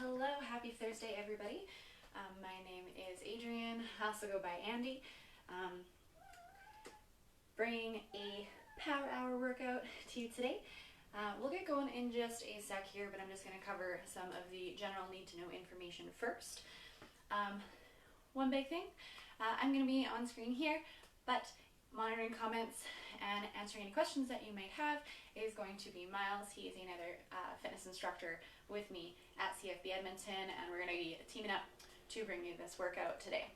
Hello, happy Thursday everybody. My name is Adrienne. I also go by Andy. Bringing a power hour workout to you today. We'll get going in just a sec here, but I'm just going to cover some of the general need to know information first. One big thing, I'm going to be on screen here, but monitoring comments and answering any questions that you might have is going to be Miles. He is another fitness instructor with me at CFB Edmonton, and we're going to be teaming up to bring you this workout today.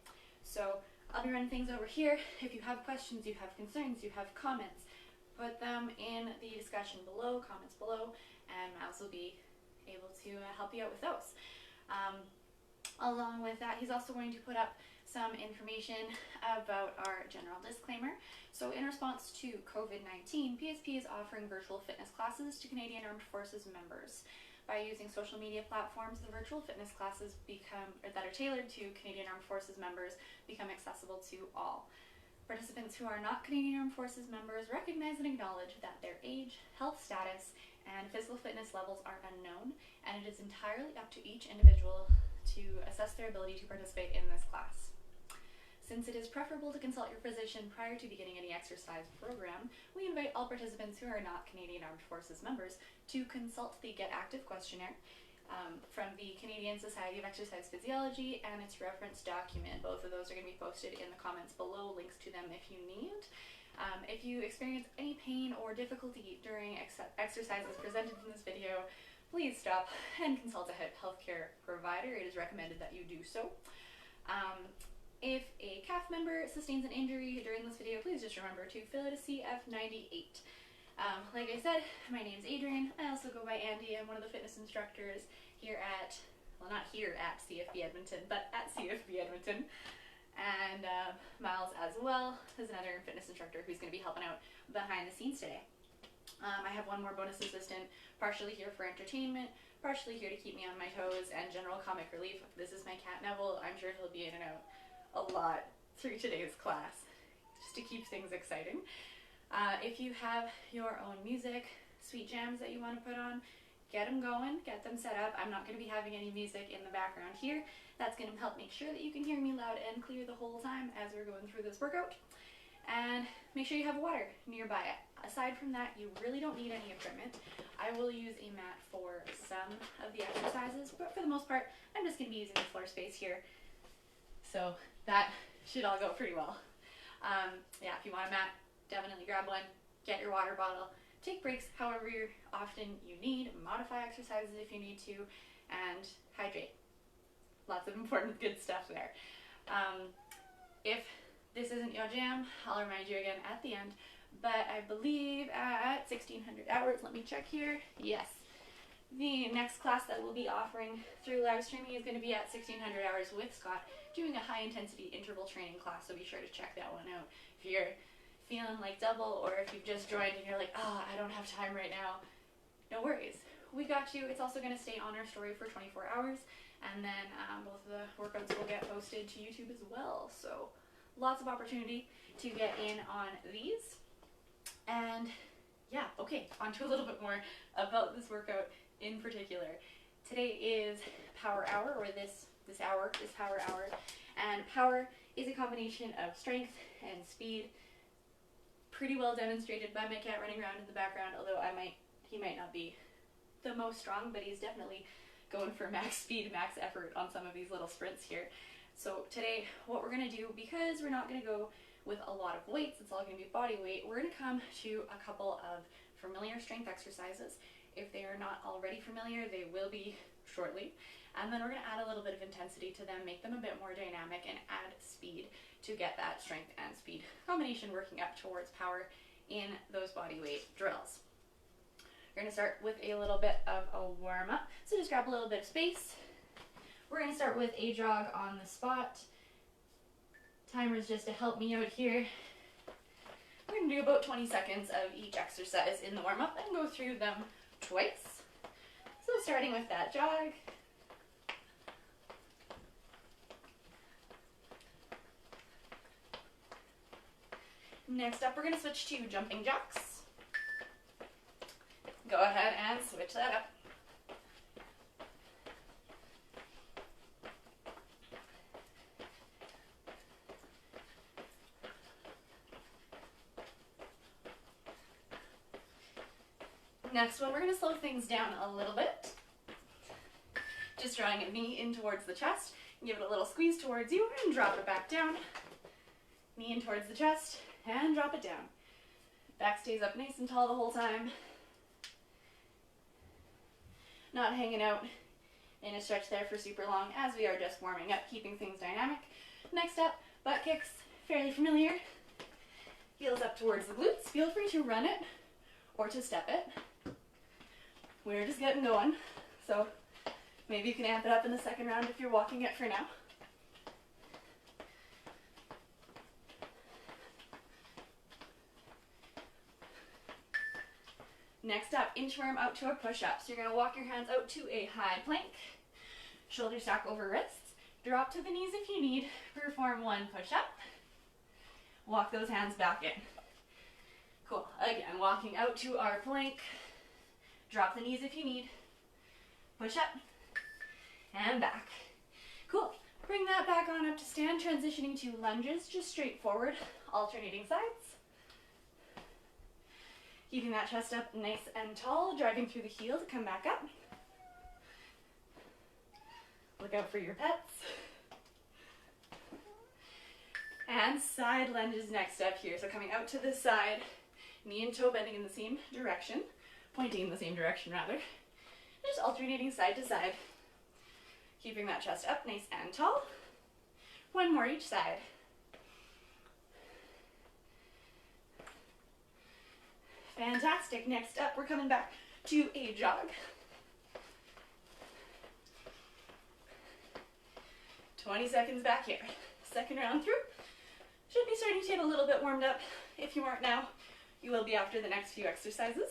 So I'll be running things over here. If you have questions, you have concerns, you have comments, put them in the discussion below, comments below, and Miles will be able to help you out with those. Along with that, he's also going to put up some information about our general disclaimer. So in response to COVID-19, PSP is offering virtual fitness classes to Canadian Armed Forces members. By using social media platforms, the virtual fitness classes that are tailored to Canadian Armed Forces members become accessible to all. Participants who are not Canadian Armed Forces members recognize and acknowledge that their age, health status, and physical fitness levels are unknown, and it is entirely up to each individual to assess their ability to participate in this class. Since it is preferable to consult your physician prior to beginning any exercise program, we invite all participants who are not Canadian Armed Forces members to consult the Get Active questionnaire from the Canadian Society of Exercise Physiology and its reference document. Both of those are going to be posted in the comments below, links to them if you need. If you experience any pain or difficulty during exercises presented in this video, please stop and consult a healthcare provider. It is recommended that you do so. If a CAF member sustains an injury during this video, please just remember to fill out a CF98. Like I said, my name is Adrienne. I also go by Andy. I'm one of the fitness instructors here at, well, not here at CFB Edmonton, but at CFB Edmonton. And Miles as well is another fitness instructor who's going to be helping out behind the scenes today. I have one more bonus assistant, partially here for entertainment, partially here to keep me on my toes, and general comic relief. This is my cat Neville. I'm sure he'll be in and out a lot through today's class, just to keep things exciting. If you have your own music, sweet jams that you want to put on, get them going, get them set up. I'm not going to be having any music in the background here. That's going to help make sure that you can hear me loud and clear the whole time as we're going through this workout. And make sure you have water nearby. Aside from that, you really don't need any equipment. I will use a mat for some of the exercises, but for the most part, I'm just going to be using the floor space here. So that should all go pretty well. Yeah, if you want a mat, definitely grab one, get your water bottle, take breaks however often you need, modify exercises if you need to, and hydrate. Lots of important good stuff there. If this isn't your jam, I'll remind you again at the end, but I believe at 1600 hours, let me check here, yes. The next class that we'll be offering through live streaming is going to be at 1600 hours with Scott, doing a high intensity interval training class, so be sure to check that one out. If you're feeling like double, or if you've just joined and you're like, oh, I don't have time right now, no worries. We got you. It's also going to stay on our story for 24 hours, and then both of the workouts will get posted to YouTube as well. So lots of opportunity to get in on these. And yeah, okay, on to a little bit more about this workout in particular. Today is Power Hour, or this hour is Power Hour, and power is a combination of strength and speed, pretty well demonstrated by my cat running around in the background, although he might not be the most strong, but he's definitely going for max speed, max effort on some of these little sprints here. So today, what we're going to do, because we're not going to go with a lot of weights, it's all going to be body weight, we're going to come to a couple of familiar strength exercises. If they are not already familiar, they will be shortly. And then we're going to add a little bit of intensity to them, make them a bit more dynamic, and add speed to get that strength and speed combination working up towards power in those body weight drills. We're going to start with a little bit of a warm-up. So just grab a little bit of space. We're going to start with a jog on the spot. Timer's just to help me out here. We're going to do about 20 seconds of each exercise in the warm-up and go through them twice. So starting with that jog. Next up, we're going to switch to jumping jacks. Go ahead and switch that up. Next one, we're going to slow things down a little bit. Just drawing a knee in towards the chest. Give it a little squeeze towards you and drop it back down. Knee in towards the chest and drop it down. Back stays up nice and tall the whole time. Not hanging out in a stretch there for super long as we are just warming up, keeping things dynamic. Next up, butt kicks, fairly familiar. Heels up towards the glutes. Feel free to run it or to step it. We're just getting going, so maybe you can amp it up in the second round if you're walking it for now. Next up, inchworm out to a push-up. So you're going to walk your hands out to a high plank. Shoulder stack over wrists. Drop to the knees if you need. Perform one push-up. Walk those hands back in. Cool. Again, walking out to our plank. Drop the knees if you need. Push up. And back. Cool. Bring that back on up to stand, transitioning to lunges, just straight forward, alternating sides. Keeping that chest up nice and tall, driving through the heel to come back up. Look out for your pets. And side lunges next up here. So coming out to the side, knee and toe bending in the same direction, pointing in the same direction rather. Just alternating side to side. Keeping that chest up nice and tall. One more each side. Fantastic. Next up, we're coming back to a jog. 20 seconds back here. Second round through. Should be starting to get a little bit warmed up. If you aren't now, you will be after the next few exercises.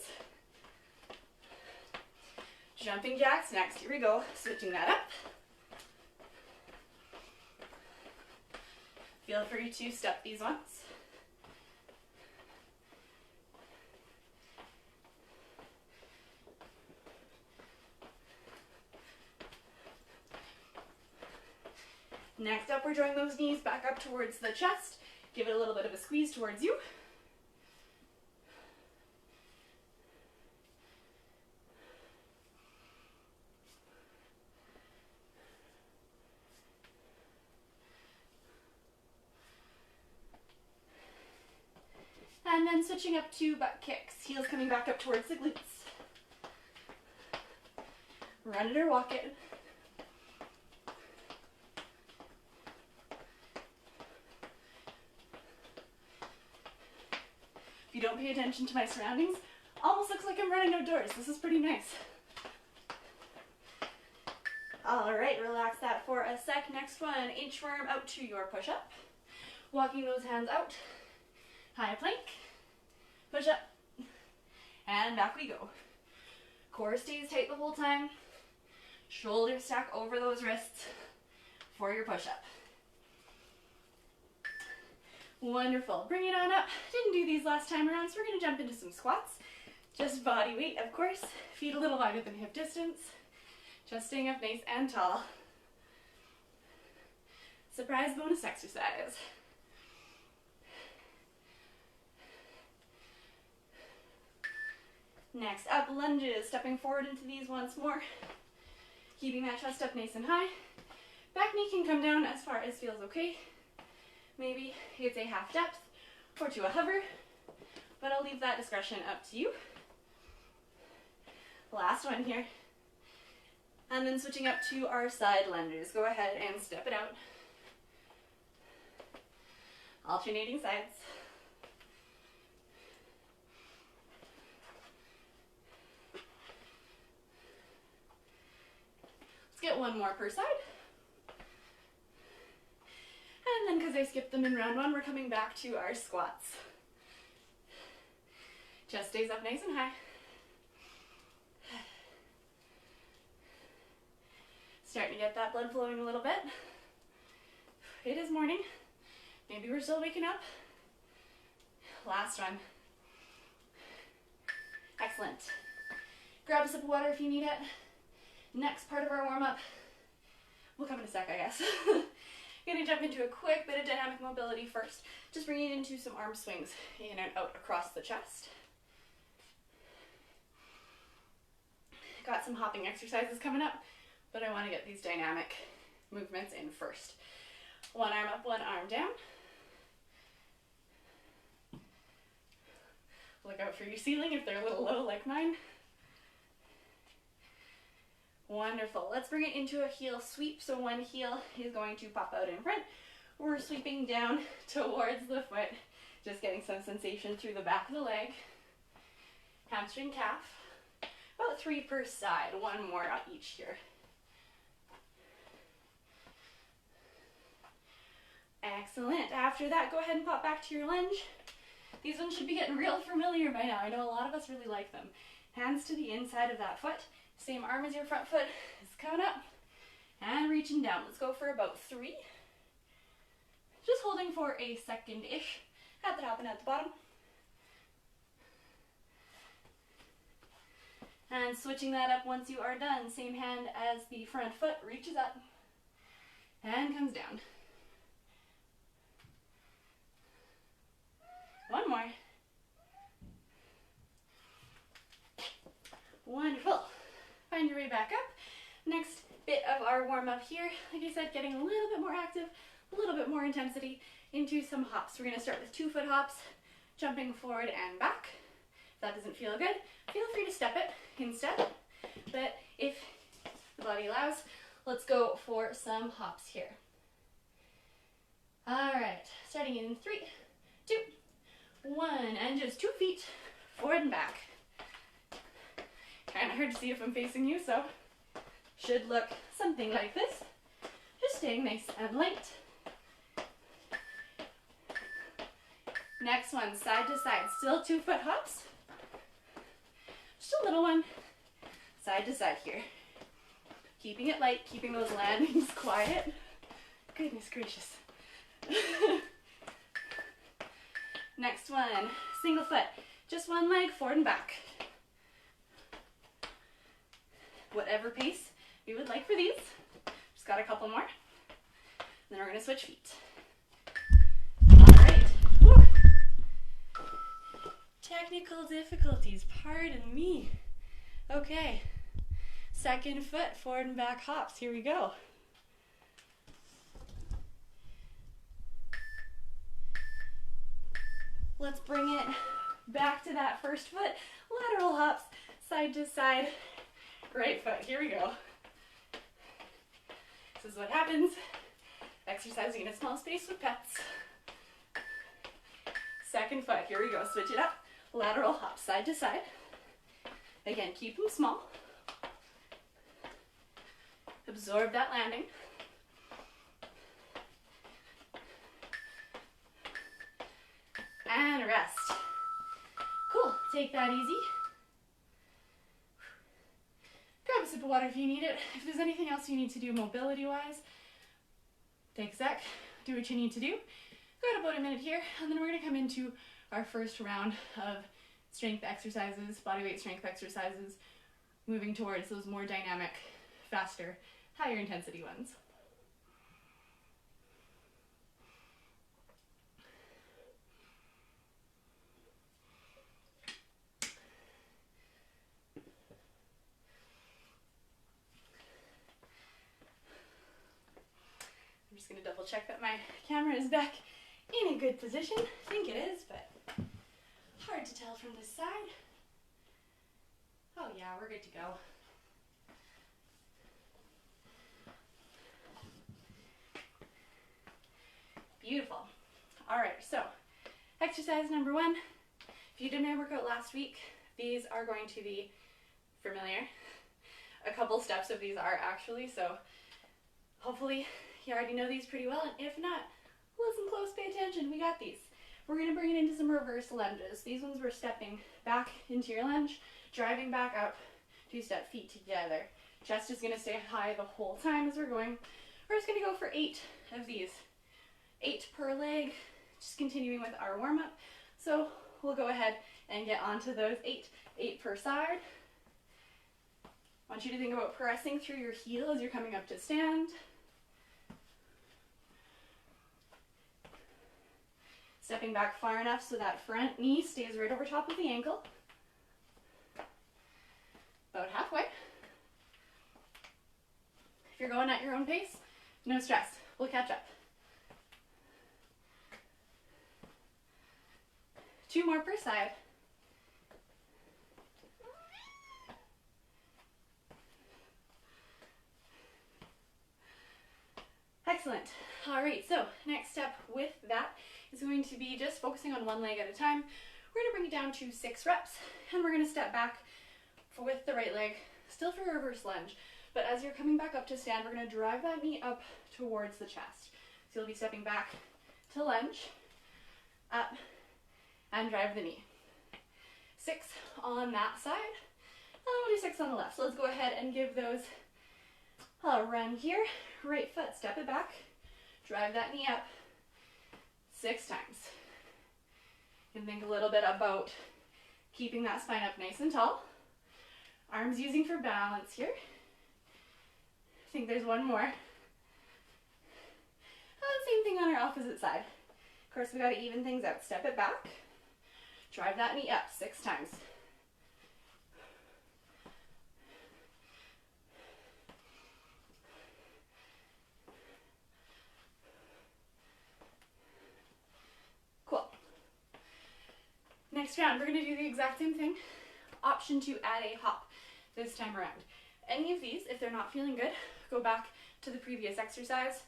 Jumping jacks next. Here we go. Switching that up. Feel free to step these ones. Next up, we're drawing those knees back up towards the chest. Give it a little bit of a squeeze towards you. And then switching up to butt kicks. Heels coming back up towards the glutes. Run it or walk it. If you don't pay attention to my surroundings, almost looks like I'm running outdoors. This is pretty nice. All right, relax that for a sec. Next one, inchworm out to your push-up. Walking those hands out. High plank, push up, and back we go. Core stays tight the whole time. Shoulder stack over those wrists for your push-up. Wonderful. Bring it on up. Didn't do these last time around, so we're going to jump into some squats. Just body weight, of course. Feet a little wider than hip distance. Just staying up nice and tall. Surprise bonus exercise. Next up, lunges. Stepping forward into these once more. Keeping that chest up nice and high. Back knee can come down as far as feels okay. Maybe you could say half depth or to a hover, but I'll leave that discretion up to you. Last one here. And then switching up to our side lunges. Go ahead and step it out. Alternating sides. Let's get one more per side. And then because I skipped them in round one, we're coming back to our squats. Chest stays up nice and high. Starting to get that blood flowing a little bit. It is morning. Maybe we're still waking up. Last one. Excellent. Grab a sip of water if you need it. Next part of our warm-up. We'll come in a sec, I guess. Gonna jump into a quick bit of dynamic mobility first. Just bringing it into some arm swings in and out across the chest. Got some hopping exercises coming up, but I want to get these dynamic movements in first. One arm up, one arm down. Look out for your ceiling if they're a little low like mine. Wonderful. Let's bring it into a heel sweep. So one heel is going to pop out in front. We're sweeping down towards the foot, just getting some sensation through the back of the leg. Hamstring, calf. About 3 per side. One more on each here. Excellent. After that, go ahead and pop back to your lunge. These ones should be getting real familiar by now. I know a lot of us really like them. Hands to the inside of that foot. Same arm as your front foot is coming up and reaching down. Let's go for about 3. Just holding for a second-ish at the top and at the bottom. And switching that up once you are done. Same hand as the front foot reaches up and comes down. One more. Wonderful. Find your way back up. Next bit of our warm-up here, like I said, getting a little bit more active, a little bit more intensity into some hops. We're going to start with 2-foot hops, jumping forward and back. If that doesn't feel good, feel free to step it instead. But if the body allows, let's go for some hops here. All right, starting in 3, 2, 1, and just 2 feet forward and back. Kind of hard to see if I'm facing you, so should look something like this. Just staying nice and light. Next one, side to side, still 2-foot hops. Just a little one, side to side here. Keeping it light, keeping those landings quiet. Goodness gracious. Next one, single foot, just one leg forward and back. Whatever pace you would like for these. Just got a couple more. And then we're going to switch feet. All right. Woo. Technical difficulties, pardon me. Okay. Second foot, forward and back hops. Here we go. Let's bring it back to that first foot. Lateral hops, side to side. Right foot, here we go. This is what happens exercising in a small space with pets. Second foot, here we go, switch it up. Lateral hop, side to side. Again, keep them small. Absorb that landing. And rest. Cool, take that easy. Grab a sip of water if you need it. If there's anything else you need to do mobility-wise, take a sec, do what you need to do. Got about a minute here, and then we're going to come into our first round of strength exercises, bodyweight strength exercises, moving towards those more dynamic, faster, higher intensity ones. I'm just going to double check that my camera is back in a good position. I think it is, but hard to tell from this side. Oh yeah, we're good to go. Beautiful. All right, so exercise number 1. If you did my workout last week, these are going to be familiar. A couple steps of these are actually, so hopefully you already know these pretty well, and if not, listen close, pay attention, we got these. We're going to bring it into some reverse lunges. These ones we're stepping back into your lunge, driving back up, 2-step feet together. Chest is going to stay high the whole time as we're going. We're just going to go for 8 of these. 8 per leg, just continuing with our warm-up. So we'll go ahead and get onto those 8 per side. I want you to think about pressing through your heel as you're coming up to stand. Stepping back far enough so that front knee stays right over top of the ankle. About halfway. you're going at your own pace, no stress. We'll catch up. 2 more per side. Excellent. All right, so next step with that is going to be just focusing on one leg at a time. We're going to bring it down to 6 reps, and we're going to step back with the right leg, still for a reverse lunge. But as you're coming back up to stand, we're going to drive that knee up towards the chest. So you'll be stepping back to lunge, up, and drive the knee. 6 on that side, and we'll do 6 on the left. So let's go ahead and give those a run here. Right foot, step it back, drive that knee up 6 times. You can think a little bit about keeping that spine up nice and tall. Arms using for balance here. I think there's one more. Same thing on our opposite side. Of course, we got to even things out. Step it back, drive that knee up 6 times. Cool. Next round, we're going to do the exact same thing. Option to add a hop this time around. Any of these, if they're not feeling good, go back to the previous exercise.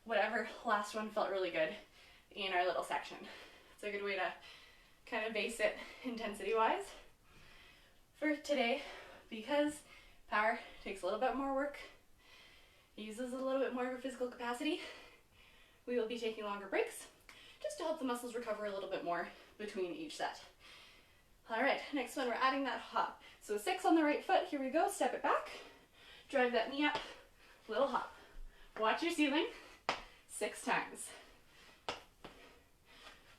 Whatever last one felt really good in our little section. It's a good way to kind of base it intensity-wise. For today, because power takes a little bit more work, uses a little bit more of a physical capacity, we will be taking longer breaks just to help the muscles recover a little bit more between each set. All right, next one, we're adding that hop. So 6 on the right foot, here we go, step it back, drive that knee up, little hop. Watch your ceiling, 6 times.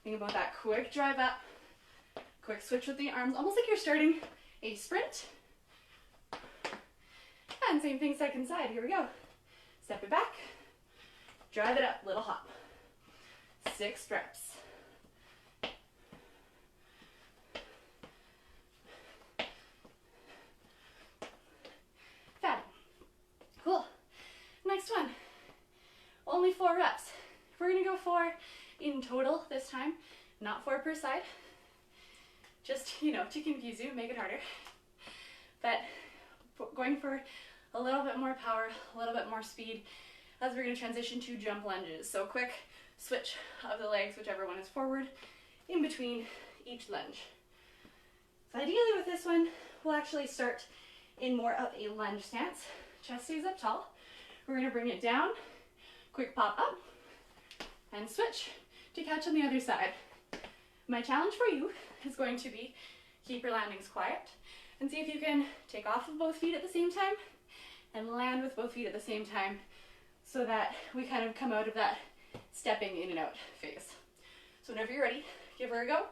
Think about that quick drive up, quick switch with the arms, almost like you're starting a sprint. And same thing second side, here we go. Step it back, drive it up, little hop. 6 reps. Fab. Cool. Next one. Only 4 reps. We're going to go 4 in total this time, not 4 per side. Just, you know, to confuse you, make it harder. But going for a little bit more power, a little bit more speed as we're going to transition to jump lunges. So quick switch of the legs, whichever one is forward, in between each lunge. So ideally with this one, we'll actually start in more of a lunge stance. Chest stays up tall. We're going to bring it down, quick pop up, and switch to catch on the other side. My challenge for you is going to be keep your landings quiet and see if you can take off of both feet at the same time and land with both feet at the same time so that we kind of come out of that stepping in and out phase. So whenever you're ready, give her a go.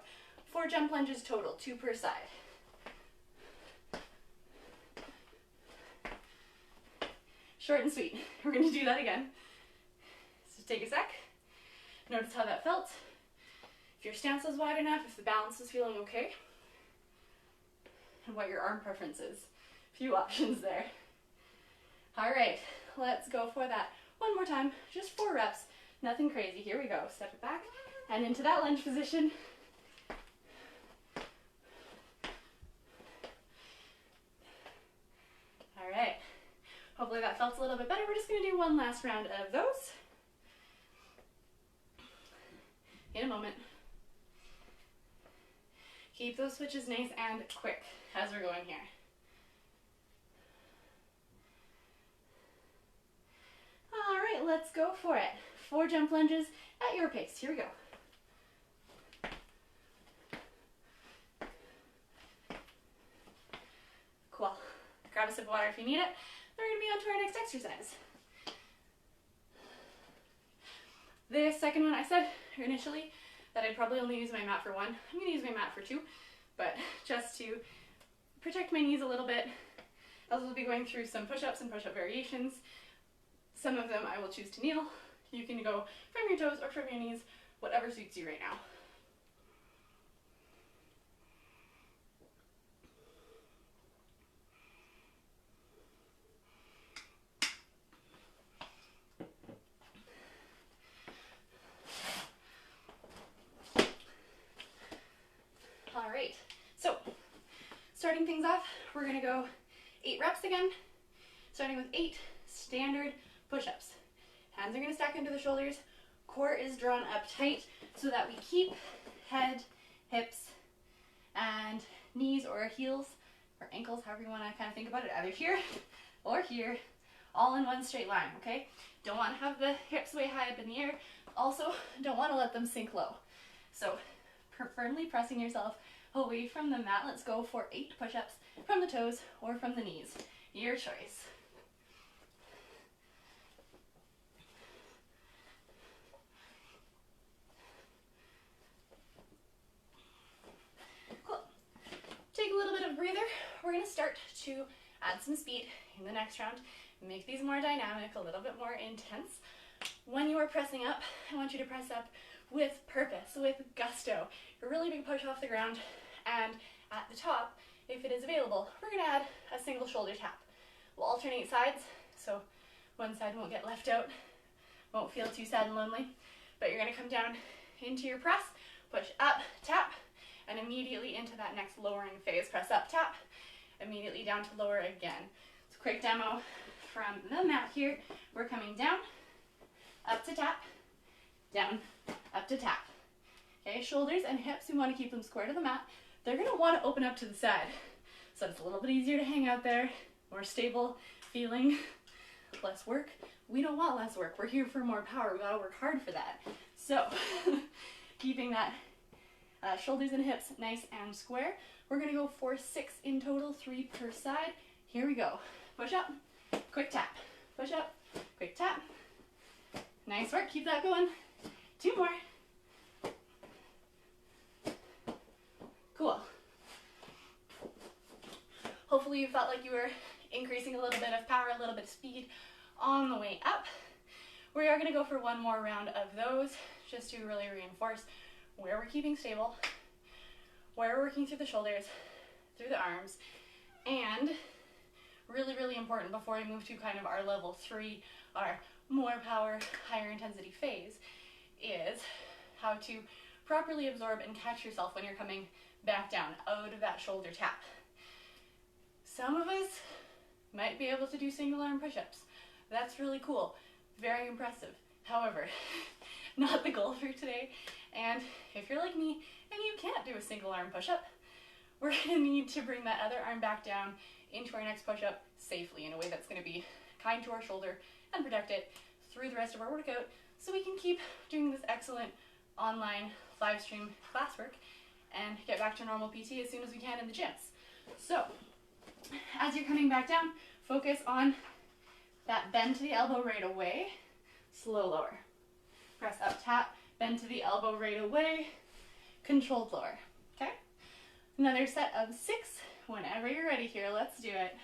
4 jump lunges total, 2 per side. Short and sweet. We're going to do that again. So take a sec. Notice how that felt. If your stance is wide enough, if the balance is feeling okay, and what your arm preference is. Few options there. All right, let's go for that. One more time, just 4 reps. Nothing crazy. Here we go. Step it back and into that lunge position. All right. Hopefully that felt a little bit better. We're just going to do one last round of those. In a moment. Keep those switches nice and quick as we're going here. All right, let's go for it. 4 jump lunges at your pace. Here we go. Cool. Grab a sip of water if you need it. We're going to be on to our next exercise. The second one, I said initially that I'd probably only use my mat for 1. I'm going to use my mat for 2, but just to protect my knees a little bit, as we'll be going through some push-ups and push-up variations. Some of them I will choose to kneel. You can go from your toes or from your knees, whatever suits you right now. starting things off, we're gonna go 8 reps again, starting with 8 standard push-ups. Hands are gonna stack into the shoulders, core is drawn up tight so that we keep head, hips, and knees or heels or ankles, however you wanna kind of think about it, either here or here, all in one straight line, okay? Don't wanna have the hips way high up in the air. Also, don't wanna let them sink low. So, firmly pressing yourself away from the mat. Let's go for 8 push-ups from the toes or from the knees. Your choice. Cool. Take a little bit of a breather. We're going to start to add some speed in the next round. Make these more dynamic, a little bit more intense. When you are pressing up, I want you to press up with purpose, with gusto. A really big push off the ground, and at the top, if it is available, we're going to add a single shoulder tap. We'll alternate sides, so one side won't get left out, won't feel too sad and lonely, but you're going to come down into your press, push up, tap, and immediately into that next lowering phase. Press up, tap, immediately down to lower again. So quick demo from the mat here. We're coming down, up to tap, down, up to tap. Okay, shoulders and hips, we want to keep them square to the mat. They're going to want to open up to the side, so it's a little bit easier to hang out there, more stable feeling, less work. We don't want less work. We're here for more power. We got to work hard for that. So keeping that shoulders and hips nice and square. We're going to go for 6 in total, 3 per side. Here we go. Push up, quick tap. Push up, quick tap. Nice work. Keep that going. 2 more. Cool. Hopefully you felt like you were increasing a little bit of power, a little bit of speed on the way up. We are going to go for 1 more round of those just to really reinforce where we're keeping stable, where we're working through the shoulders, through the arms, and really, really important before we move to kind of our level 3, our more power, higher intensity phase, is how to properly absorb and catch yourself when you're coming back down out of that shoulder tap. Some of us might be able to do single arm push-ups. That's really cool, very impressive. However, not the goal for today. And if you're like me and you can't do a single arm push-up, we're gonna need to bring that other arm back down into our next push-up safely in a way that's gonna be kind to our shoulder and protect it through the rest of our workout, so we can keep doing this excellent online live stream classwork and get back to normal PT as soon as we can in the gyms. So as you're coming back down, focus on that bend to the elbow right away, slow lower. Press up, tap, bend to the elbow right away, controlled lower, okay? Another set of 6, whenever you're ready here, let's do it.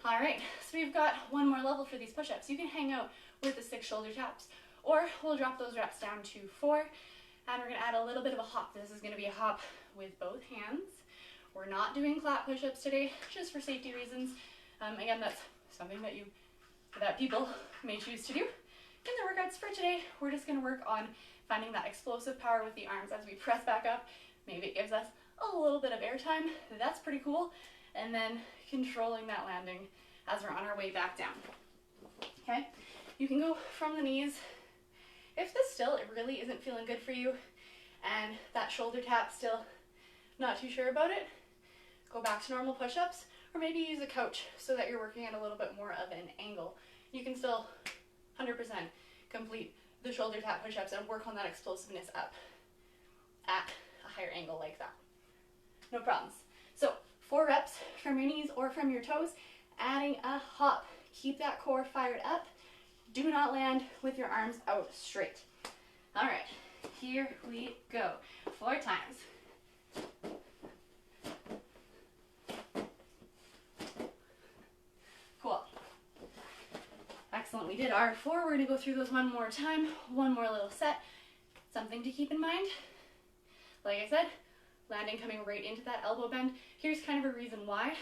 All right, so we've got 1 more level for these push-ups. You can hang out with the 6 shoulder taps, or we'll drop those reps down to 4, and we're gonna add a little bit of a hop. This is gonna be a hop with both hands. We're not doing clap push-ups today, just for safety reasons. Again, that's something that people may choose to do. In the workouts for today, we're just gonna work on finding that explosive power with the arms as we press back up. Maybe it gives us a little bit of air time. That's pretty cool. And then controlling that landing as we're on our way back down. Okay, you can go from the knees. If this still, it really isn't feeling good for you, and that shoulder tap still not too sure about it, go back to normal push-ups, or maybe use a couch so that you're working at a little bit more of an angle. You can still 100% complete the shoulder tap push-ups and work on that explosiveness up at a higher angle like that. No problems. So 4 reps from your knees or from your toes, adding a hop. Keep that core fired up. Do not land with your arms out straight. All right, here we go. 4 times. Cool. Excellent, we did our 4. We're gonna go through those 1 more time, 1 more little set. Something to keep in mind, like I said, landing coming right into that elbow bend. Here's kind of a reason why.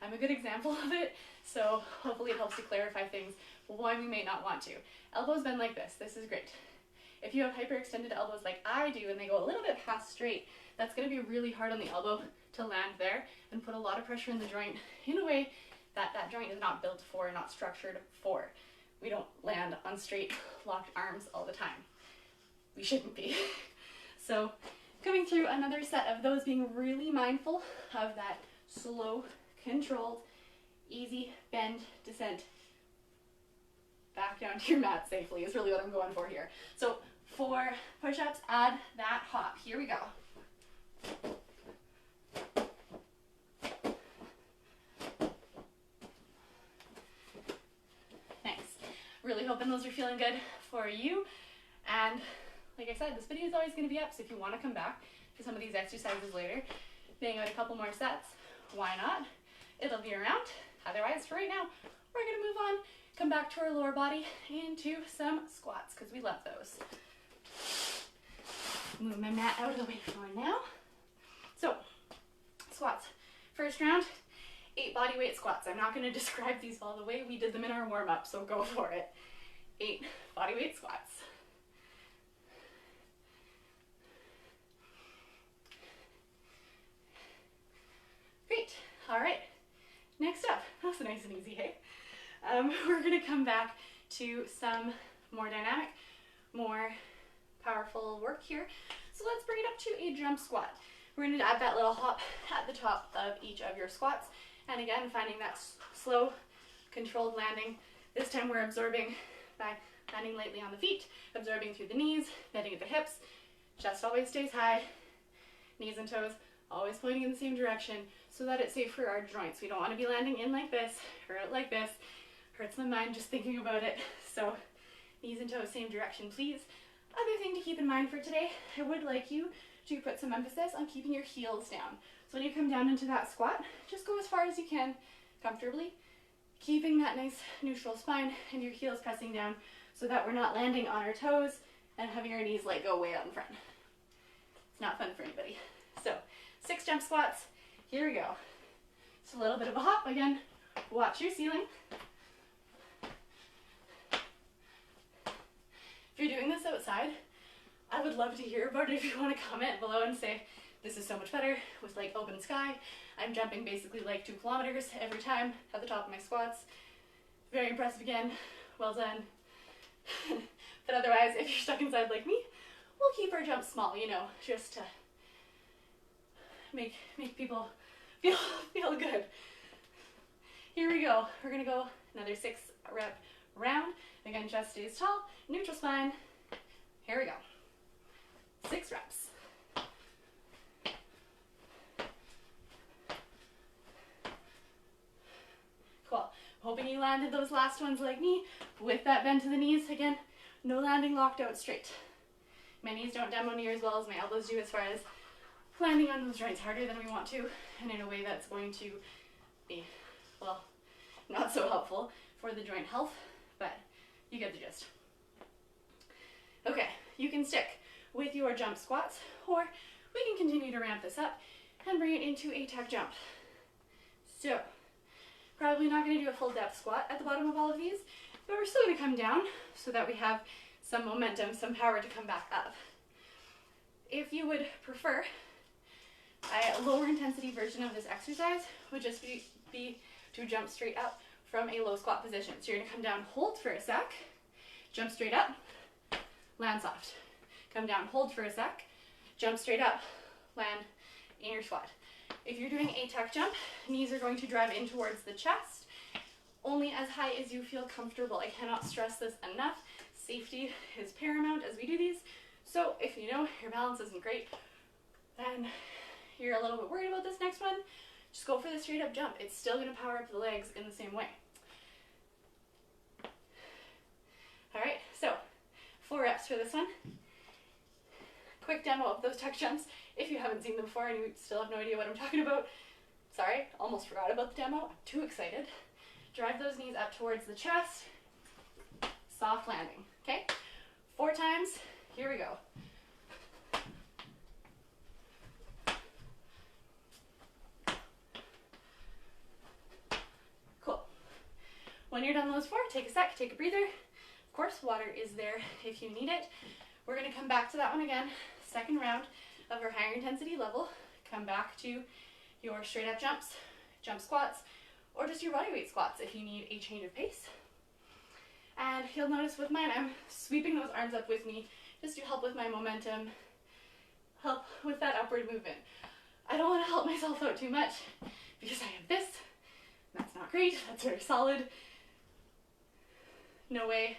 I'm a good example of it, so hopefully it helps to clarify things why we may not want to. Elbows bend like this. This is great. If you have hyperextended elbows like I do and they go a little bit past straight, that's going to be really hard on the elbow to land there and put a lot of pressure in the joint in a way that that joint is not built for, not structured for. We don't land on straight locked arms all the time. We shouldn't be. So coming through another set of those, being really mindful of that slow, controlled, easy bend, descent back down to your mat safely is really what I'm going for here. So for push-ups, add that hop. Here we go. Thanks. Really hoping those are feeling good for you. And like I said, this video is always going to be up, so if you want to come back to some of these exercises later, bang out a couple more sets, why not? It'll be around. Otherwise, for right now, we're going to move on, come back to our lower body into some squats, because we love those. Move my mat out of the way for now. So, squats. First round, 8 body weight squats. I'm not going to describe these all the way. We did them in our warm-up, so go for it. 8 body weight squats. Great. All right. Next up, that's nice and easy, hey? We're going to come back to some more dynamic, more powerful work here. So let's bring it up to a jump squat. We're going to add that little hop at the top of each of your squats. And again, finding that slow, controlled landing. This time we're absorbing by landing lightly on the feet, absorbing through the knees, bending at the hips. Chest always stays high, knees and toes always pointing in the same direction so that it's safe for our joints. We don't want to be landing in like this or out like this. Hurts my mind just thinking about it. So knees and toes, same direction, please. Other thing to keep in mind for today, I would like you to put some emphasis on keeping your heels down. So when you come down into that squat, just go as far as you can comfortably, keeping that nice neutral spine and your heels pressing down so that we're not landing on our toes and having our knees like go way out in front. It's not fun for anybody. So 6 jump squats. Here we go. Just a little bit of a hop. Again, watch your ceiling. If you're doing this outside, I would love to hear about it. If you want to comment below and say, this is so much better with like open sky. I'm jumping basically like 2 kilometers every time at the top of my squats. Very impressive again. Well done. But otherwise, if you're stuck inside like me, we'll keep our jumps small, you know, just to make people feel good. Here we go. We're gonna go another 6 rep round. Again, chest stays tall, neutral spine. Here we go. 6 reps. Cool. Hoping you landed those last ones like me with that bend to the knees. Again, no landing locked out straight. My knees don't demo near as well as my elbows do as far as landing on those joints harder than we want to, and in a way that's going to be, well, not so helpful for the joint health, but you get the gist. Okay, you can stick with your jump squats, or we can continue to ramp this up and bring it into a tuck jump. So, probably not going to do a full depth squat at the bottom of all of these, but we're still going to come down so that we have some momentum, some power to come back up. If you would prefer, a lower intensity version of this exercise would just be to jump straight up from a low squat position. So you're going to come down, hold for a sec, jump straight up, land soft. Come down, hold for a sec, jump straight up, land in your squat. If you're doing a tuck jump, knees are going to drive in towards the chest, only as high as you feel comfortable. I cannot stress this enough. Safety is paramount as we do these. So if you know your balance isn't great, then you're a little bit worried about this next one, just go for the straight up jump. It's still going to power up the legs in the same way. All right, so 4 reps for this one. Quick demo of those tuck jumps. If you haven't seen them before and you still have no idea what I'm talking about, sorry, almost forgot about the demo. I'm too excited. Drive those knees up towards the chest. Soft landing, okay? 4 times. Here we go. you're done those 4, take a sec, take a breather. Of course, water is there if you need it. We're going to come back to that one again. Second round of our higher intensity level. Come back to your straight up jumps, jump squats, or just your body weight squats if you need a change of pace. And you'll notice with mine, I'm sweeping those arms up with me just to help with my momentum, help with that upward movement. I don't want to help myself out too much because I have this. That's not great. That's very solid. No way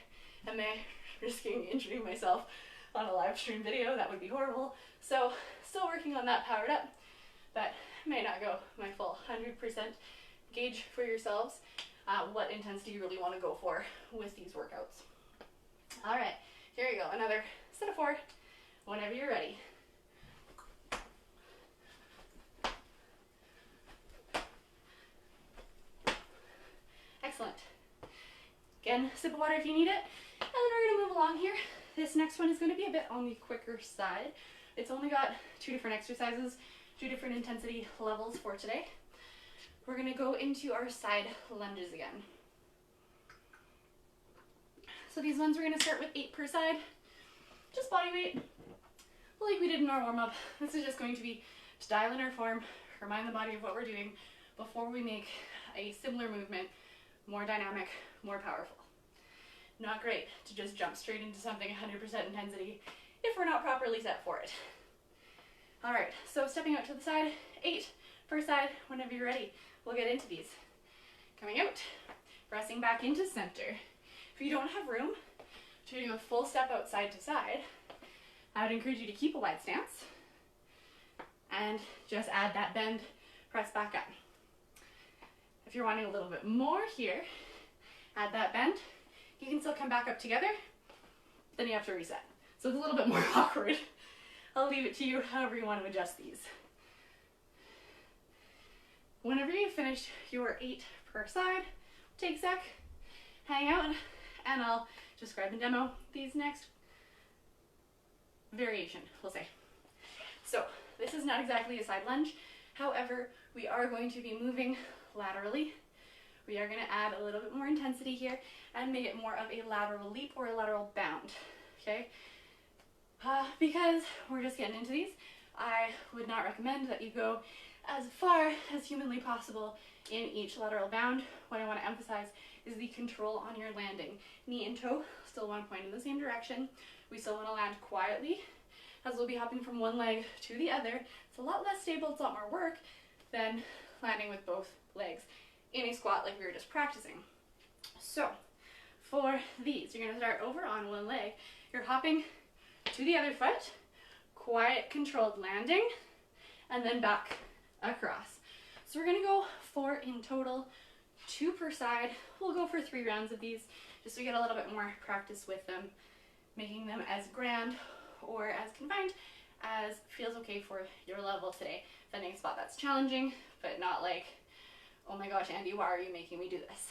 am I risking injuring myself on a live stream video. That would be horrible. So still working on that powered up, but may not go my full 100%. Gauge for yourselves what intensity you really want to go for with these workouts. All right, here you go. Another set of 4 whenever you're ready. Excellent. Again, sip of water if you need it. And then we're going to move along here. This next one is going to be a bit on the quicker side. It's only got 2 different exercises, 2 different intensity levels for today. We're going to go into our side lunges again. So these ones we're going to start with 8 per side, just body weight, like we did in our warm-up. This is just going to be to dial in our form, remind the body of what we're doing before we make a similar movement, more dynamic, more powerful. Not great to just jump straight into something 100% intensity if we're not properly set for it. All right, so stepping out to the side, 8 per side, whenever you're ready. We'll get into these. Coming out, pressing back into center. If you don't have room to do a full step out side to side, I would encourage you to keep a wide stance and just add that bend, press back up. If you're wanting a little bit more here, add that bend. You can still come back up together, then you have to reset. So it's a little bit more awkward. I'll leave it to you however you want to adjust these. Whenever you've finished your 8 per side, take a sec, hang out, and I'll describe and demo these next variation, we'll say. So this is not exactly a side lunge. However, we are going to be moving laterally. We are going to add a little bit more intensity here and make it more of a lateral leap or a lateral bound, okay? Because we're just getting into these, I would not recommend that you go as far as humanly possible in each lateral bound. What I want to emphasize is the control on your landing. Knee and toe still want to point in the same direction. We still want to land quietly, as we'll be hopping from one leg to the other. It's a lot less stable, it's a lot more work than landing with both legs in a squat like we were just practicing. So for these, you're going to start over on one leg. You're hopping to the other foot, quiet, controlled landing, and then back across. So we're going to go 4 in total, 2 per side. We'll go for 3 rounds of these just so we get a little bit more practice with them, making them as grand or as confined as feels okay for your level today. Finding a spot that's challenging, but not like, oh my gosh, Andy, why are you making me do this?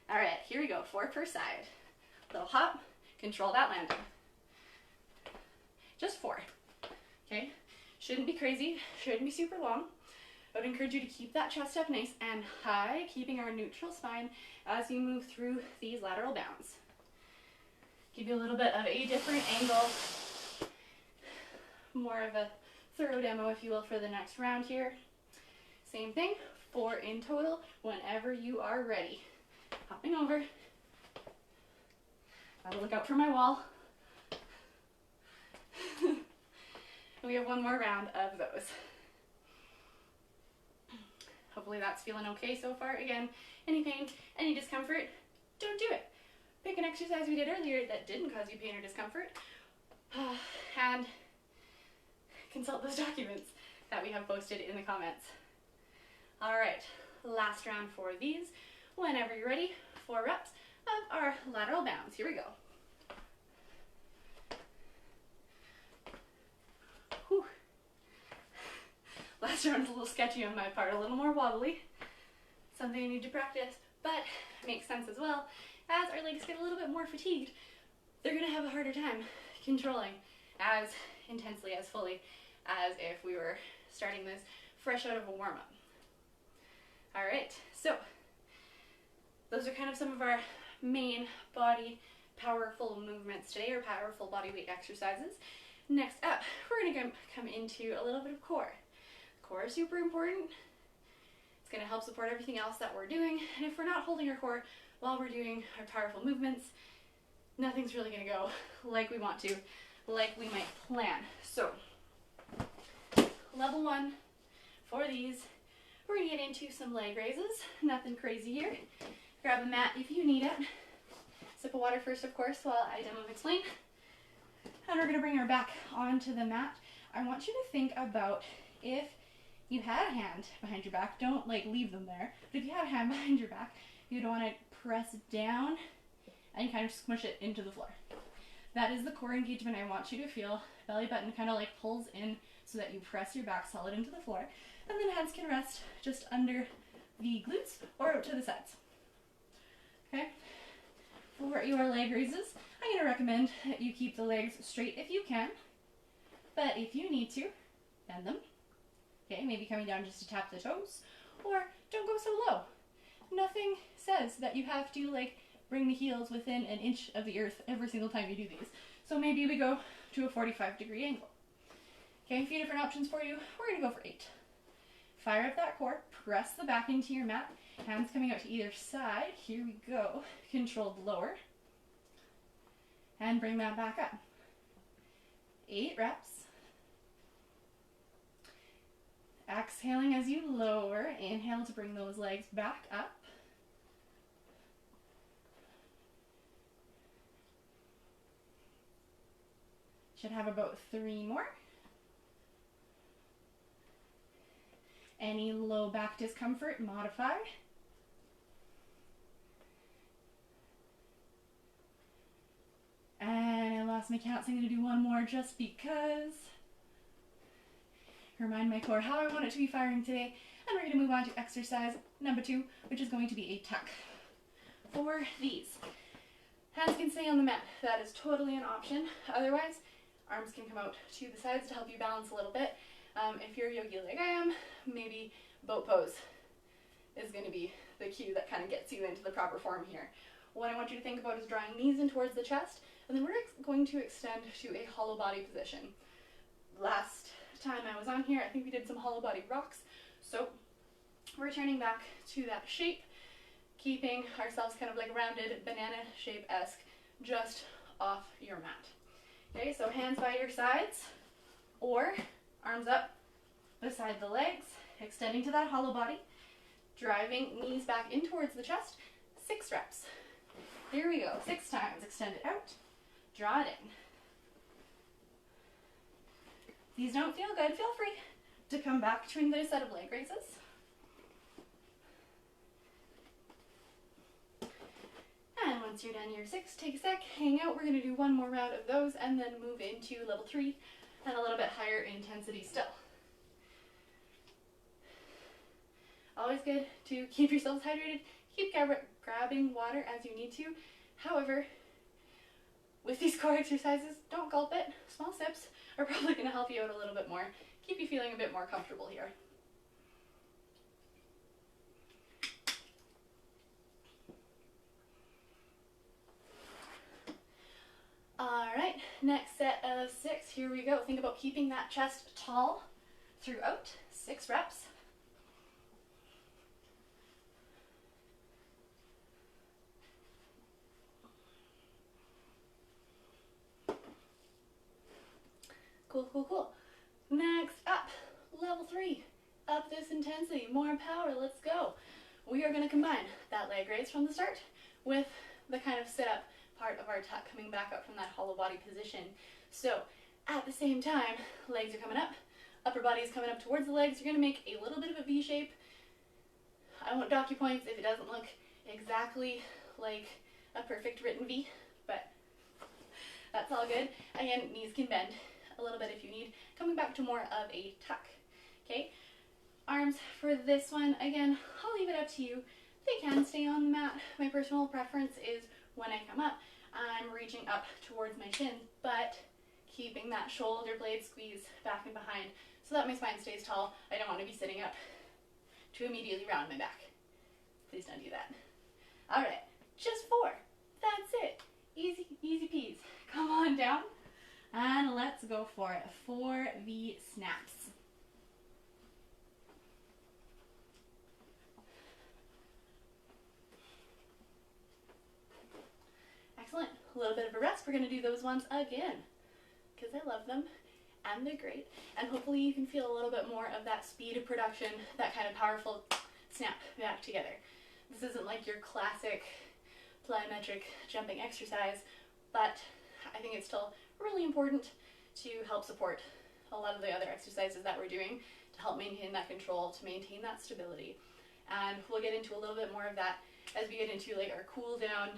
All right, here we go, 4 per side. Little hop, control that landing. Just 4, okay? Shouldn't be crazy, shouldn't be super long. I would encourage you to keep that chest up nice and high, keeping our neutral spine as you move through these lateral bounds. Give you a little bit of a different angle, more of a thorough demo, if you will, for the next round here. Same thing, 4 in total, whenever you are ready. Hopping over. Gotta look out for my wall. We have 1 more round of those. Hopefully that's feeling okay so far. Again, any pain, any discomfort, don't do it. Pick an exercise we did earlier that didn't cause you pain or discomfort, and consult those documents that we have posted in the comments. All right, last round for these. Whenever you're ready, 4 reps of our lateral bounds. Here we go. Whew. Last round is a little sketchy on my part, a little more wobbly. Something I need to practice, but makes sense as well. As our legs get a little bit more fatigued, they're gonna have a harder time controlling as intensely, as fully as if we were starting this fresh out of a warm-up. All right, so those are kind of some of our main body powerful movements today, or powerful body weight exercises. Next up, we're going to come into a little bit of core. Core is super important. It's going to help support everything else that we're doing. And if we're not holding our core while we're doing our powerful movements, nothing's really going to go like we want to, like we might plan. So, level 1 for these, we're going to get into some leg raises. Nothing crazy here. Grab a mat if you need it. Sip of water first, of course, while I demo and explain. And we're going to bring our back onto the mat. I want you to think about if you had a hand behind your back, don't like leave them there, but if you had a hand behind your back, you'd want to press down and kind of smush it into the floor. That is the core engagement I want you to feel. Belly button kind of like pulls in so that you press your back solid into the floor, and then hands can rest just under the glutes or out to the sides. Okay? For your leg raises, I'm going to recommend that you keep the legs straight if you can, but if you need to, bend them. Okay, maybe coming down just to tap the toes, or don't go so low. Nothing says that you have to like bring the heels within an inch of the earth every single time you do these. So maybe we go to a 45-degree angle. Okay, a few different options for you. We're going to go for 8. Fire up that core, press the back into your mat, hands coming out to either side. Here we go. Controlled lower. And bring that back up. 8 reps. Exhaling as you lower. Inhale to bring those legs back up. Should have about 3 more. Any low back discomfort, modify. And I lost my count, so I'm going to do one more just because. Remind my core how I want it to be firing today. And we're going to move on to exercise number 2, which is going to be a tuck. For these, hands can stay on the mat. That is totally an option. Otherwise, arms can come out to the sides to help you balance a little bit. If you're yogi like I am, maybe boat pose is going to be the cue that kind of gets you into the proper form here. What I want you to think about is drawing knees in towards the chest, and then we're going to extend to a hollow body position. Last time I was on here, I think we did some hollow body rocks, so we're turning back to that shape, keeping ourselves kind of like rounded banana shape-esque just off your mat. Okay, so hands by your sides, or arms up beside the legs, extending to that hollow body, driving knees back in towards the chest. 6 reps. Here we go. 6 times. Extend it out, draw it in. These don't feel good. Feel free to come back to another set of leg raises. And once you're done your 6, take a sec, hang out. We're going to do one more round of those and then move into level 3 and a little bit higher intensity still. Always good to keep yourselves hydrated. Keep grabbing water as you need to. However, with these core exercises, don't gulp it. Small sips are probably going to help you out a little bit more. Keep you feeling a bit more comfortable here. Alright, next set of 6. Here we go. Think about keeping that chest tall throughout. 6 reps. Cool. Next up, level 3. Up this intensity, more power, let's go. We are going to combine that leg raise from the start with the kind of sit-up part of our tuck coming back up from that hollow body position. So at the same time, legs are coming up, upper body is coming up towards the legs. You're going to make a little bit of a V shape. I won't dock you points if it doesn't look exactly like a perfect written V, but that's all good. Again, knees can bend a little bit if you need. Coming back to more of a tuck. Okay, arms for this one, again, I'll leave it up to you. They can stay on the mat. My personal preference is when I come up, I'm reaching up towards my chin, but keeping that shoulder blade squeeze back and behind so that my spine stays tall. I don't want to be sitting up to immediately round my back. Please don't do that. All right, just 4. That's it. Easy, easy peas. Come on down and let's go for it. 4 V snaps. Excellent. A little bit of a rest. We're going to do those ones again because I love them and they're great. And hopefully you can feel a little bit more of that speed of production, that kind of powerful snap back together. This isn't like your classic plyometric jumping exercise, but I think it's still really important to help support a lot of the other exercises that we're doing to help maintain that control, to maintain that stability. And we'll get into a little bit more of that as we get into like our cool down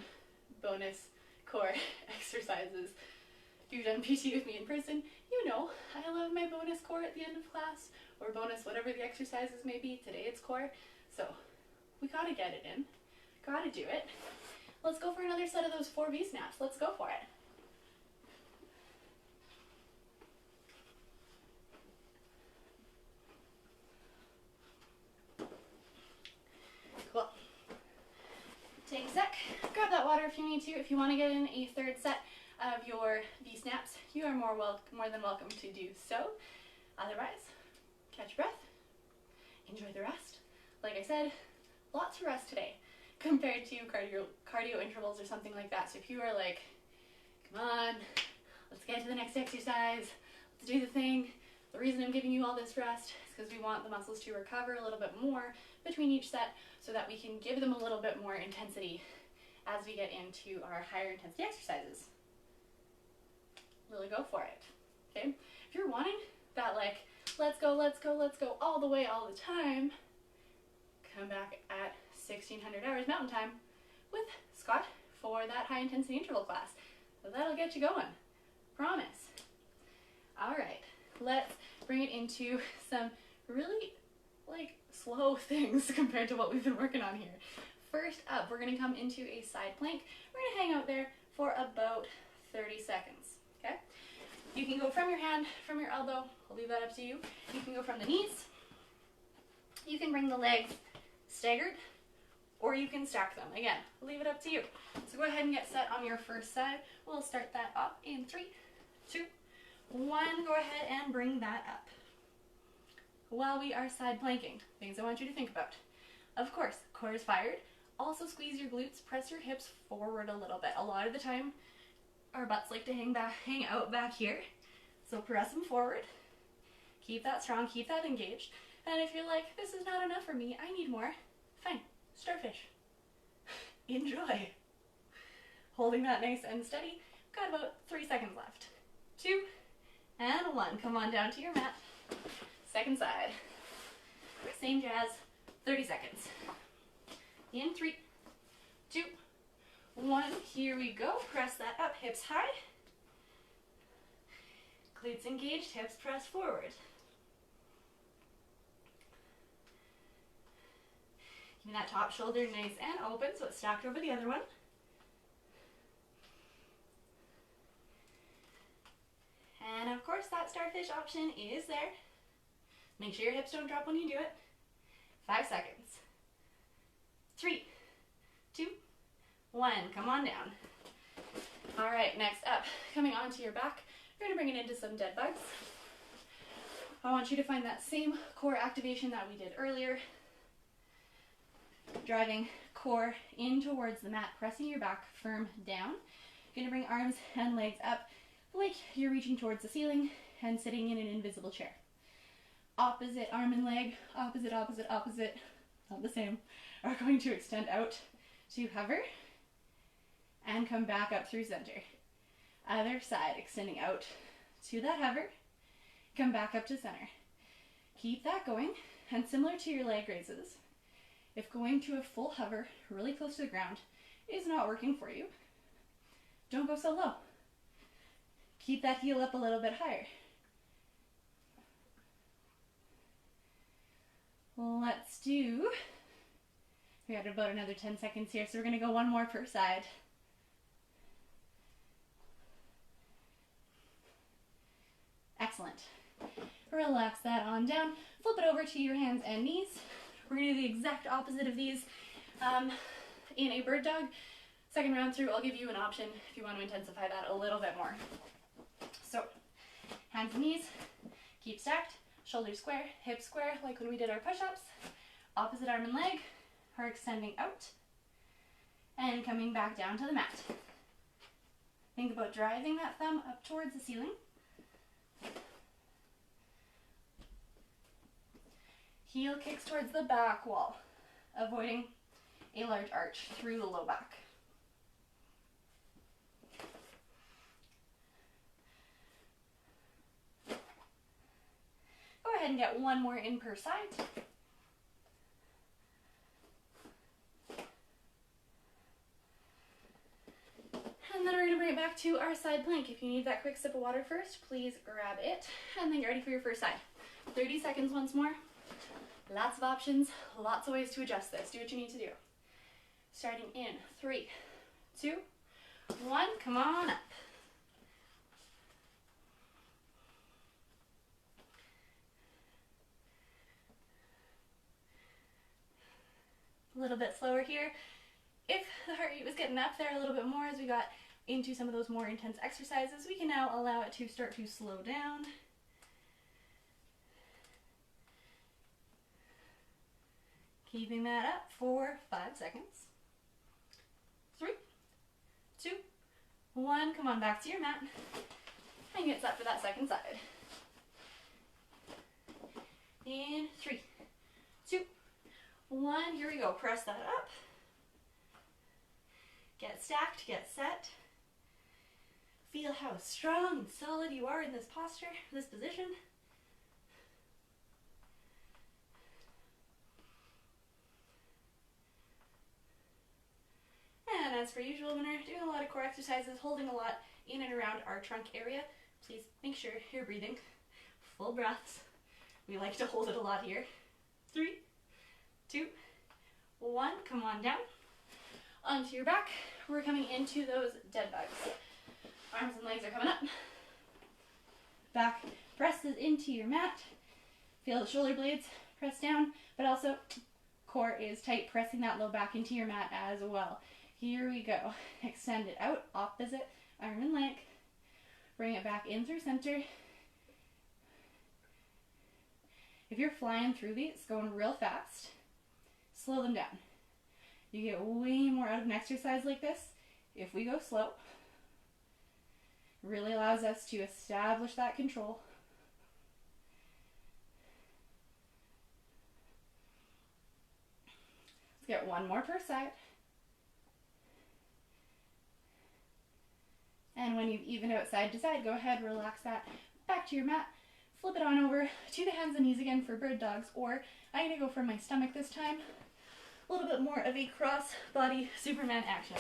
bonus core exercises. If you've done PT with me in person, you know I love my bonus core at the end of class, or bonus whatever the exercises may be. Today it's core. So we gotta get it in. Gotta do it. Let's go for another set of those 4 V snaps. Let's go for it. Cool. Take a sec. Grab that water if you need to. If you want to get in a 3rd set of your V snaps, you are more than welcome to do so. Otherwise, catch your breath. Enjoy the rest. Like I said, lots of rest today compared to cardio intervals or something like that. So if you are like, come on, let's get to the next exercise, let's do the thing. The reason I'm giving you all this rest is because we want the muscles to recover a little bit more between each set so that we can give them a little bit more intensity as we get into our higher intensity exercises. Really go for it, okay? If you're wanting that like, let's go, let's go, let's go all the way all the time, come back at 1600 hours mountain time with Scott for that high intensity interval class. So that'll get you going, promise. All right, let's bring it into some really like slow things compared to what we've been working on here. First up, we're gonna come into a side plank. We're gonna hang out there for about 30 seconds, okay? You can go from your hand, from your elbow, I'll leave that up to you. You can go from the knees. You can bring the legs staggered, or you can stack them. Again, I'll leave it up to you. So go ahead and get set on your first side. We'll start that up in 3, 2, 1. Go ahead and bring that up. While we are side planking, things I want you to think about. Of course, core is fired. Also squeeze your glutes, press your hips forward a little bit. A lot of the time, our butts like to hang out back here. So press them forward. Keep that strong, keep that engaged. And if you're like, this is not enough for me, I need more, fine, starfish. Enjoy. Holding that nice and steady. Got about 3 seconds left. 2 and 1. Come on down to your mat. Second side. Same jazz, 30 seconds. In 3, 2, 1. Here we go. Press that up, hips high. Glutes engaged, hips pressed forward. Keep that top shoulder nice and open so it's stacked over the other one. And of course that starfish option is there. Make sure your hips don't drop when you do it. 5 seconds. 3, 2, 1. Come on down. All right, next up, coming onto your back, you're gonna bring it into some dead bugs. I want you to find that same core activation that we did earlier. Driving core in towards the mat, pressing your back firm down. You're gonna bring arms and legs up like you're reaching towards the ceiling and sitting in an invisible chair. Opposite arm and leg, opposite, opposite, opposite, not the same, are going to extend out to hover and come back up through center. Other side, extending out to that hover, come back up to center. Keep that going, and similar to your leg raises, if going to a full hover really close to the ground is not working for you, don't go so low. Keep that heel up a little bit higher. Let's do, we got about another 10 seconds here, so we're gonna go 1 more per side. Excellent. Relax that on down. Flip it over to your hands and knees. We're gonna do the exact opposite of these. in a bird dog. Second round through, I'll give you an option if you want to intensify that a little bit more. So, hands and knees, keep stacked, shoulders square, hips square, like when we did our push-ups. Opposite arm and leg are extending out and coming back down to the mat. Think about driving that thumb up towards the ceiling. Heel kicks towards the back wall, avoiding a large arch through the low back. Go ahead and get one more in per side. And then we're going to bring it back to our side plank. If you need that quick sip of water first, please grab it. And then get ready for your first side. 30 seconds once more. Lots of options, lots of ways to adjust this. Do what you need to do. Starting in 3, 2, 1. Come on up. A little bit slower here. If the heart rate was getting up there a little bit more as we got into some of those more intense exercises, we can now allow it to start to slow down. Keeping that up for 5 seconds. 3, 2, 1. Come on back to your mat and get set for that second side. In 3, 2, 1. Here we go. Press that up. Get stacked, get set. Feel how strong and solid you are in this posture, this position. And as per usual, when we're doing a lot of core exercises, holding a lot in and around our trunk area, please make sure you're breathing full breaths. We like to hold it a lot here. 3, 2, 1. Come on down. Onto your back. We're coming into those dead bugs. Arms and legs are coming up. Back presses into your mat. Feel the shoulder blades press down, but also core is tight, pressing that low back into your mat as well. Here we go. Extend it out, opposite arm and leg. Bring it back in through center. If you're flying through these, going real fast, slow them down. You get way more out of an exercise like this if we go slow. It really allows us to establish that control. Let's get one more per side. And when you've evened out side to side, go ahead, relax that back to your mat. Flip it on over to the hands and knees again for bird dogs, or I'm going to go for my stomach this time. A little bit more of a cross-body Superman action.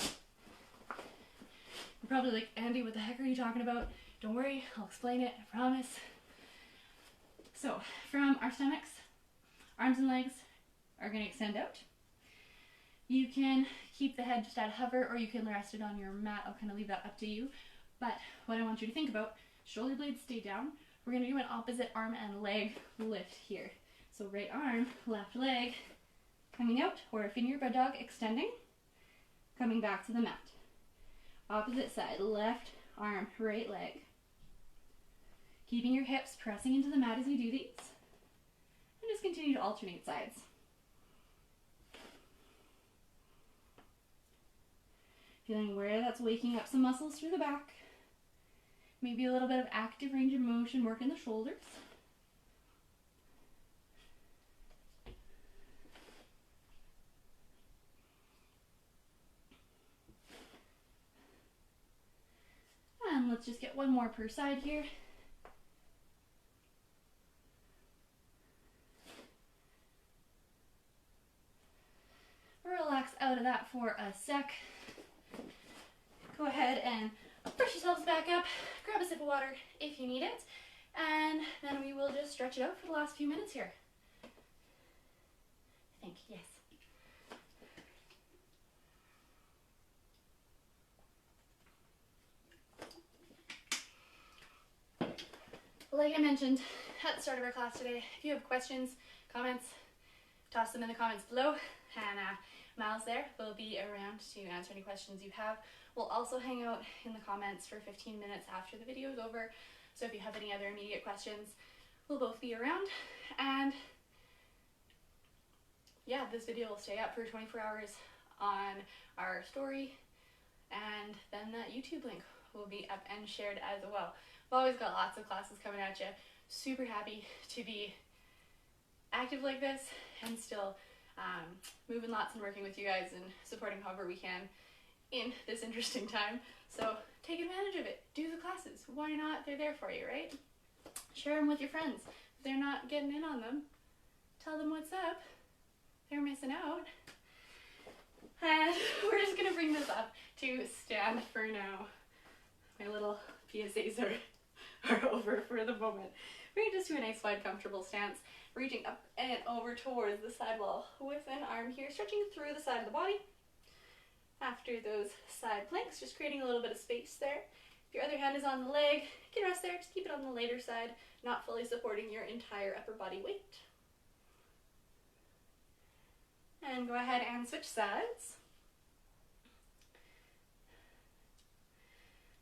You're probably like, Andy, what the heck are you talking about? Don't worry, I'll explain it, I promise. So, from our stomachs, arms and legs are going to extend out. You can keep the head just at hover, or you can rest it on your mat. I'll kind of leave that up to you. But what I want you to think about, shoulder blades stay down. We're going to do an opposite arm and leg lift here. So right arm, left leg, coming out, or if in your bird dog, extending, coming back to the mat. Opposite side, left arm, right leg. Keeping your hips pressing into the mat as you do these. And just continue to alternate sides. Feeling where that's waking up some muscles through the back. Maybe a little bit of active range of motion, working the shoulders. And let's just get one more per side here. Relax out of that for a sec. Go ahead and brush yourselves back up, grab a sip of water if you need it, and then we will just stretch it out for the last few minutes here. I think, yes. Like I mentioned at the start of our class today, if you have questions, comments, toss them in the comments below, and Miles there will be around to answer any questions you have. We'll also hang out in the comments for 15 minutes after the video is over. So if you have any other immediate questions, we'll both be around. And yeah, this video will stay up for 24 hours on our story, and then that YouTube link will be up and shared as well. We've always got lots of classes coming at you. Super happy to be active like this and still moving lots and working with you guys and supporting however we can in this interesting time. So take advantage of it. Do the classes. Why not? They're there for you, right? Share them with your friends. If they're not getting in on them, tell them what's up. They're missing out. And we're just going to bring this up to stand for now. My little PSAs are over for the moment. Bring it just to a nice wide comfortable stance, reaching up and over towards the side wall with an arm here, stretching through the side of the body. After those side planks, just creating a little bit of space there. If your other hand is on the leg, you can rest there, just keep it on the lighter side, not fully supporting your entire upper body weight. And go ahead and switch sides.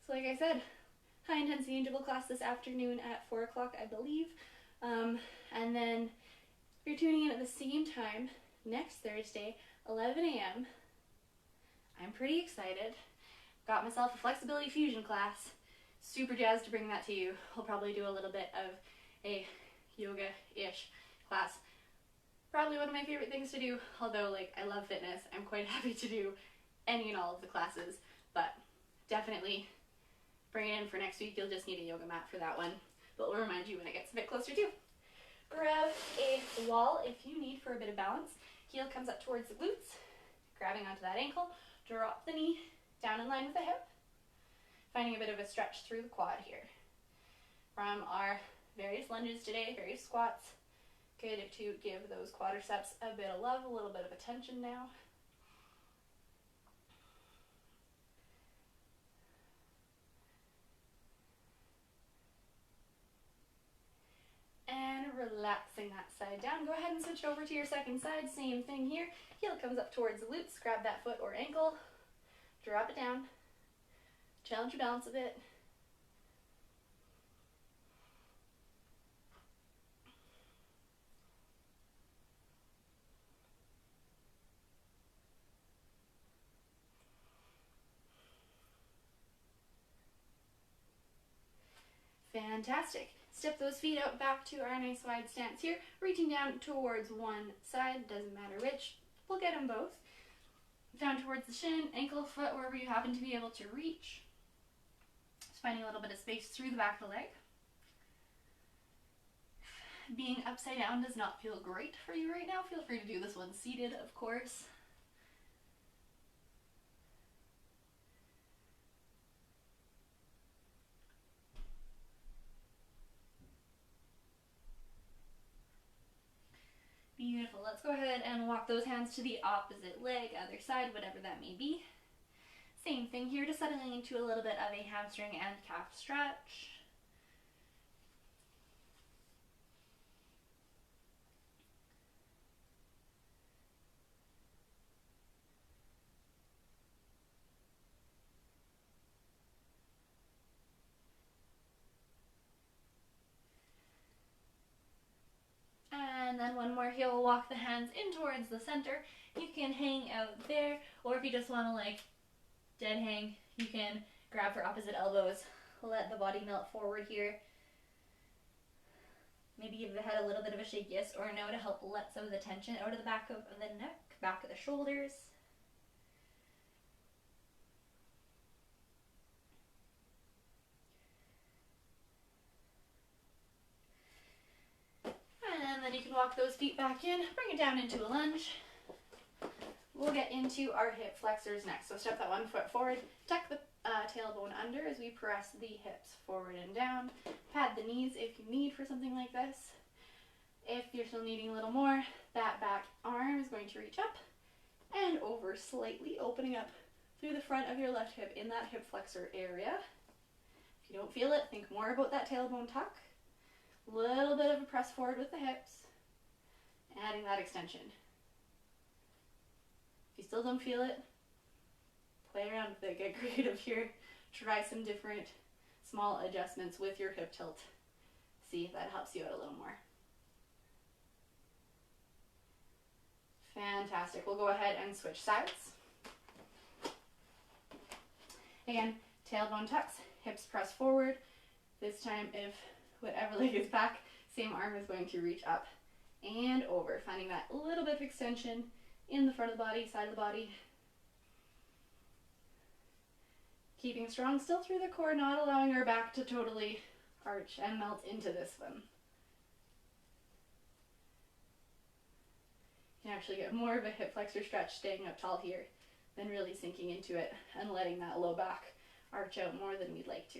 So like I said, high intensity interval class this afternoon at 4 o'clock, I believe. And then if you're tuning in at the same time next Thursday, 11 a.m., I'm pretty excited. Got myself a flexibility fusion class. Super jazzed to bring that to you. We'll probably do a little bit of a yoga-ish class. Probably one of my favorite things to do, although like I love fitness, I'm quite happy to do any and all of the classes, but definitely bring it in for next week. You'll just need a yoga mat for that one, but we'll remind you when it gets a bit closer too. Grab a wall if you need for a bit of balance. Heel comes up towards the glutes, grabbing onto that ankle, drop the knee down in line with the hip, finding a bit of a stretch through the quad here. From our various lunges today, various squats, good to give those quadriceps a bit of love, a little bit of attention now. And relaxing that side down. Go ahead and switch over to your second side. Same thing here. Heel comes up towards the glutes. Grab that foot or ankle. Drop it down. Challenge your balance a bit. Fantastic. Step those feet out back to our nice wide stance here, reaching down towards one side, doesn't matter which, we'll get them both. Down towards the shin, ankle, foot, wherever you happen to be able to reach. Just finding a little bit of space through the back of the leg. Being upside down does not feel great for you right now. Feel free to do this one seated, of course. Beautiful. Let's go ahead and walk those hands to the opposite leg, other side, whatever that may be. Same thing here, just settling into a little bit of a hamstring and calf stretch. And then one more here, we'll walk the hands in towards the center. You can hang out there, or if you just want to like dead hang, you can grab for opposite elbows. Let the body melt forward here. Maybe give the head a little bit of a shake yes or no to help let some of the tension out of the back of the neck, back of the shoulders. And then you can walk those feet back in, bring it down into a lunge. We'll get into our hip flexors next. So step that one foot forward, tuck the tailbone under as we press the hips forward and down. Pad the knees if you need for something like this. If you're still needing a little more, that back arm is going to reach up and over slightly, opening up through the front of your left hip in that hip flexor area. If you don't feel it, think more about that tailbone tuck. Little bit of a press forward with the hips, adding that extension. If you still don't feel it, play around with it, get creative here. Try some different small adjustments with your hip tilt. See if that helps you out a little more. Fantastic. We'll go ahead and switch sides. Again, tailbone tucks, hips press forward. This time, if whatever leg is back, same arm is going to reach up and over, finding that little bit of extension in the front of the body, side of the body. Keeping strong still through the core, not allowing our back to totally arch and melt into this one. You can actually get more of a hip flexor stretch staying up tall here than really sinking into it and letting that low back arch out more than we'd like to.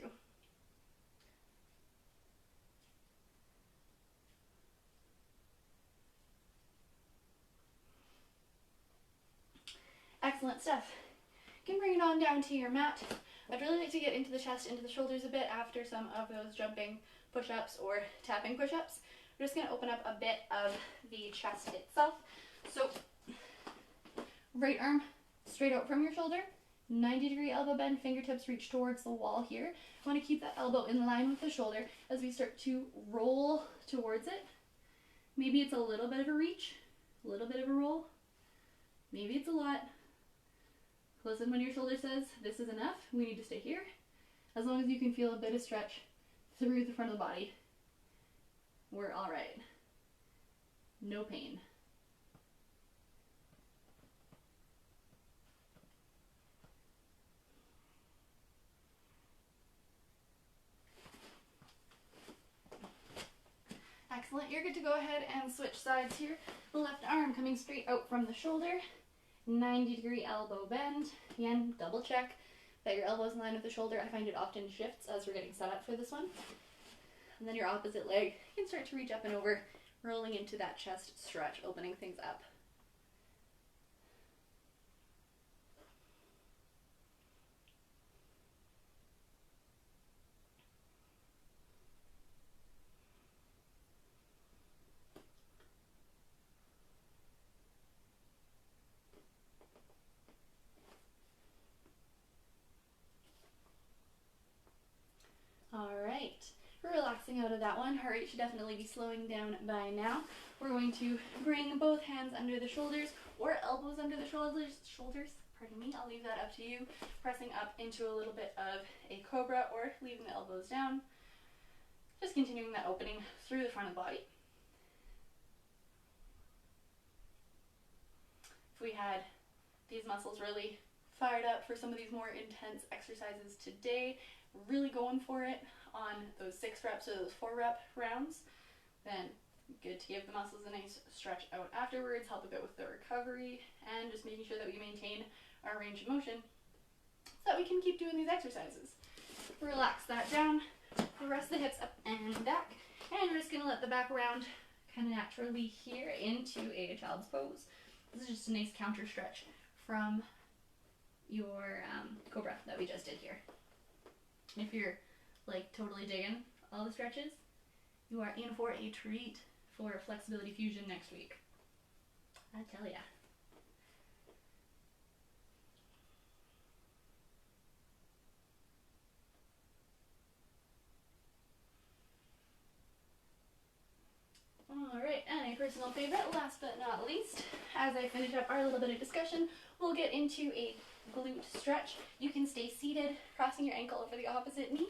Excellent stuff. You can bring it on down to your mat. I'd really like to get into the chest, into the shoulders a bit after some of those jumping push-ups or tapping push-ups. We're just going to open up a bit of the chest itself. So, right arm straight out from your shoulder, 90-degree elbow bend, fingertips reach towards the wall here. I want to keep that elbow in line with the shoulder as we start to roll towards it. Maybe it's a little bit of a reach, a little bit of a roll. Maybe it's a lot. Listen when your shoulder says, this is enough, we need to stay here. As long as you can feel a bit of stretch through the front of the body, we're all right. No pain. Excellent. You're good to go ahead and switch sides here. The left arm coming straight out from the shoulder. 90-degree elbow bend. Again, double check that your elbow's in line with the shoulder. I find it often shifts as we're getting set up for this one. And then your opposite leg, you can start to reach up and over, rolling into that chest stretch, opening things up. Alright, relaxing out of that one. Heart rate should definitely be slowing down by now. We're going to bring both hands under the shoulders or elbows under the shoulders, pardon me, I'll leave that up to you. Pressing up into a little bit of a cobra or leaving the elbows down. Just continuing that opening through the front of the body. If we had these muscles really fired up for some of these more intense exercises today, really going for it on those 6 reps or those 4 rep rounds, then good to give the muscles a nice stretch out afterwards, help a bit with the recovery, and just making sure that we maintain our range of motion so that we can keep doing these exercises. Relax that down, press the hips up and back, and we're just going to let the back round kind of naturally here into a child's pose. This is just a nice counter stretch from your cobra that we just did here. If you're like totally digging all the stretches, you are in for a treat for Flexibility Fusion next week. I tell ya. Alright, and a personal favorite, last but not least, as I finish up our little bit of discussion, we'll get into a glute stretch. You can stay seated, crossing your ankle over the opposite knee.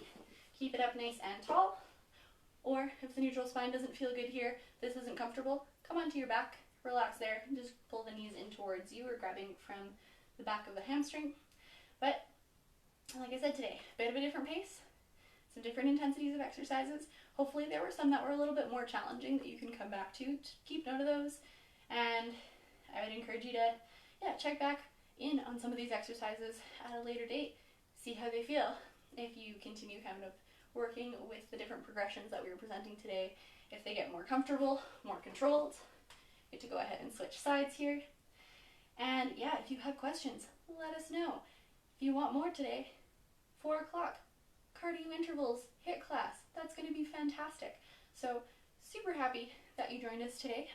Keep it up nice and tall. Or if the neutral spine doesn't feel good here, this isn't comfortable, come onto your back, relax there, and just pull the knees in towards you or grabbing from the back of the hamstring. But like I said today, a bit of a different pace, some different intensities of exercises. Hopefully there were some that were a little bit more challenging that you can come back to keep note of those. And I would encourage you to check back in on some of these exercises at a later date, see how they feel. If you continue kind of working with the different progressions that we were presenting today, if they get more comfortable, more controlled, get to go ahead and switch sides here. And yeah, if you have questions, let us know. If you want more today, 4 o'clock, cardio intervals, HIIT class, that's going to be fantastic. So super happy that you joined us today.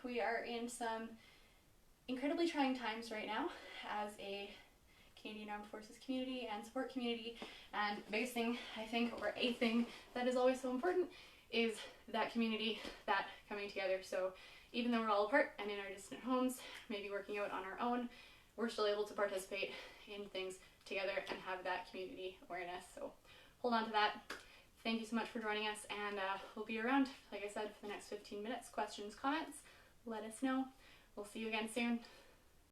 We are in some incredibly trying times right now as a Canadian Armed Forces community and support community, and the biggest thing I think, or a thing that is always so important, is that community, that coming together. So even though we're all apart and in our distant homes, maybe working out on our own, we're still able to participate in things together and have that community awareness. So hold on to that. Thank you so much for joining us, and we'll be around, like I said, for the next 15 minutes. Questions, comments, let us know. We'll see you again soon.